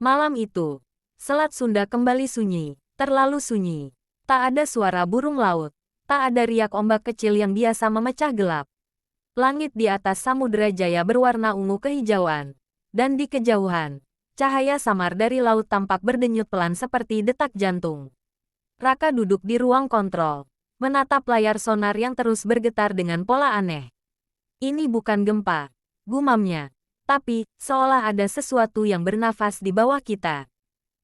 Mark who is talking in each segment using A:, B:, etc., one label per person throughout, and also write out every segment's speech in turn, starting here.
A: Malam itu, Selat Sunda kembali sunyi, terlalu sunyi. Tak ada suara burung laut, tak ada riak ombak kecil yang biasa memecah gelap. Langit di atas Samudra Jaya berwarna ungu kehijauan, dan di kejauhan, cahaya samar dari laut tampak berdenyut pelan seperti detak jantung. Raka duduk di ruang kontrol, menatap layar sonar yang terus bergetar dengan pola aneh. Ini bukan gempa, gumamnya, tapi seolah ada sesuatu yang bernafas di bawah kita.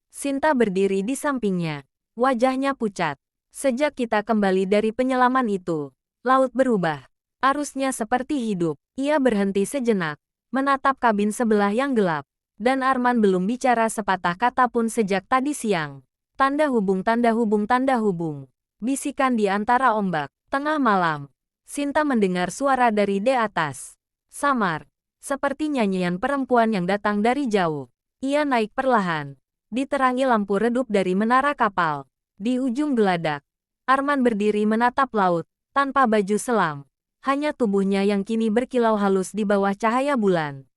A: Sinta berdiri di sampingnya, wajahnya pucat. Sejak kita kembali dari penyelaman itu, laut berubah. Arusnya seperti hidup. Ia berhenti sejenak, menatap kabin sebelah yang gelap. Dan Arman belum bicara sepatah kata pun sejak tadi siang. Tanda hubung, tanda hubung, tanda hubung. Bisikan di antara ombak. Tengah malam, Sinta mendengar suara dari di atas. Samar, seperti nyanyian perempuan yang datang dari jauh. Ia naik perlahan, diterangi lampu redup dari menara kapal. Di ujung geladak, Arman berdiri menatap laut, tanpa baju selam. Hanya tubuhnya yang kini berkilau halus di bawah cahaya bulan.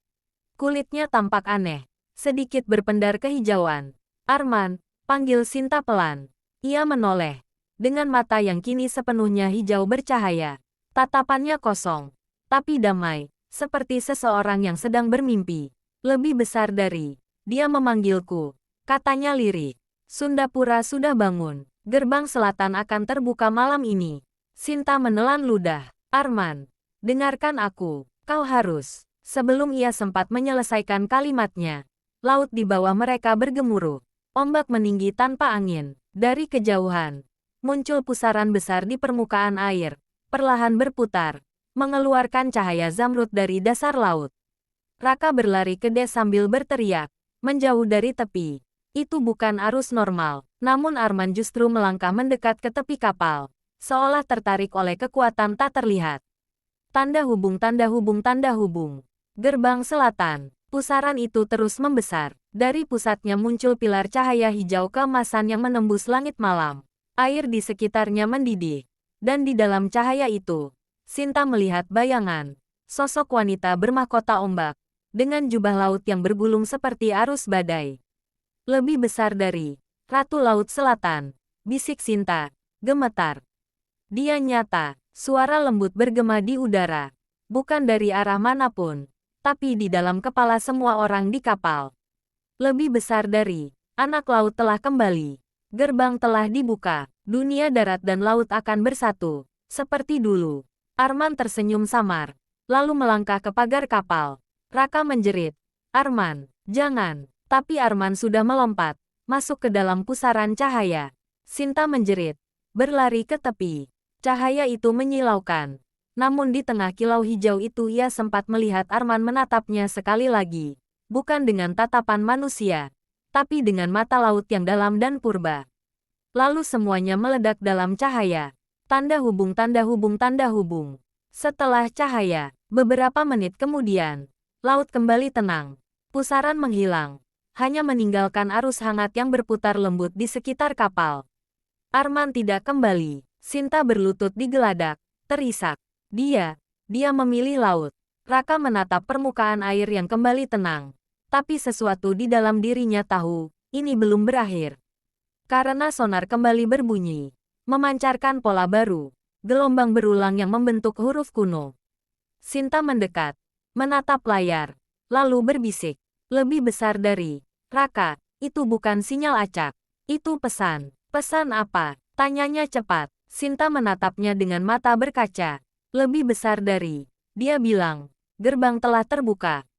A: Kulitnya tampak aneh, sedikit berpendar kehijauan. Arman, panggil Sinta pelan. Ia menoleh, dengan mata yang kini sepenuhnya hijau bercahaya. Tatapannya kosong, tapi damai, seperti seseorang yang sedang bermimpi. Lebih besar dari, dia memanggilku, katanya lirik. Sundapura sudah bangun, gerbang selatan akan terbuka malam ini. Sinta menelan ludah. Arman, dengarkan aku, kau harus. Sebelum ia sempat menyelesaikan kalimatnya, laut di bawah mereka bergemuruh. Ombak meninggi tanpa angin. Dari kejauhan, muncul pusaran besar di permukaan air, perlahan berputar, mengeluarkan cahaya zamrud dari dasar laut. Raka berlari ke des sambil berteriak, menjauh dari tepi. Itu bukan arus normal, namun Arman justru melangkah mendekat ke tepi kapal, seolah tertarik oleh kekuatan tak terlihat. Tanda hubung, tanda hubung, tanda hubung. Gerbang selatan, pusaran itu terus membesar. Dari pusatnya muncul pilar cahaya hijau keemasan yang menembus langit malam. Air di sekitarnya mendidih. Dan di dalam cahaya itu, Sinta melihat bayangan, sosok wanita bermahkota ombak, dengan jubah laut yang bergulung seperti arus badai. Lebih besar dari Ratu Laut Selatan, bisik Sinta, gemetar. Dia nyata, suara lembut bergema di udara. Bukan dari arah manapun, tapi di dalam kepala semua orang di kapal. Lebih besar dari, anak laut telah kembali. Gerbang telah dibuka, dunia darat dan laut akan bersatu, seperti dulu. Arman tersenyum samar, lalu melangkah ke pagar kapal. Raka menjerit, Arman, jangan. Tapi Arman sudah melompat, masuk ke dalam pusaran cahaya. Sinta menjerit, berlari ke tepi. Cahaya itu menyilaukan. Namun di tengah kilau hijau itu ia sempat melihat Arman menatapnya sekali lagi. Bukan dengan tatapan manusia, tapi dengan mata laut yang dalam dan purba. Lalu semuanya meledak dalam cahaya. Tanda hubung, tanda hubung, tanda hubung. Setelah cahaya, beberapa menit kemudian, laut kembali tenang. Pusaran menghilang, hanya meninggalkan arus hangat yang berputar lembut di sekitar kapal. Arman tidak kembali. Sinta berlutut di geladak, terisak. Dia memilih laut. Raka menatap permukaan air yang kembali tenang. Tapi sesuatu di dalam dirinya tahu, ini belum berakhir. Karena sonar kembali berbunyi, memancarkan pola baru, gelombang berulang yang membentuk huruf kuno. Sinta mendekat, menatap layar, lalu berbisik, lebih besar dari Raka, itu bukan sinyal acak, itu pesan. Pesan apa? Tanyanya cepat. Sinta menatapnya dengan mata berkaca. Lebih besar dari, dia bilang, gerbang telah terbuka.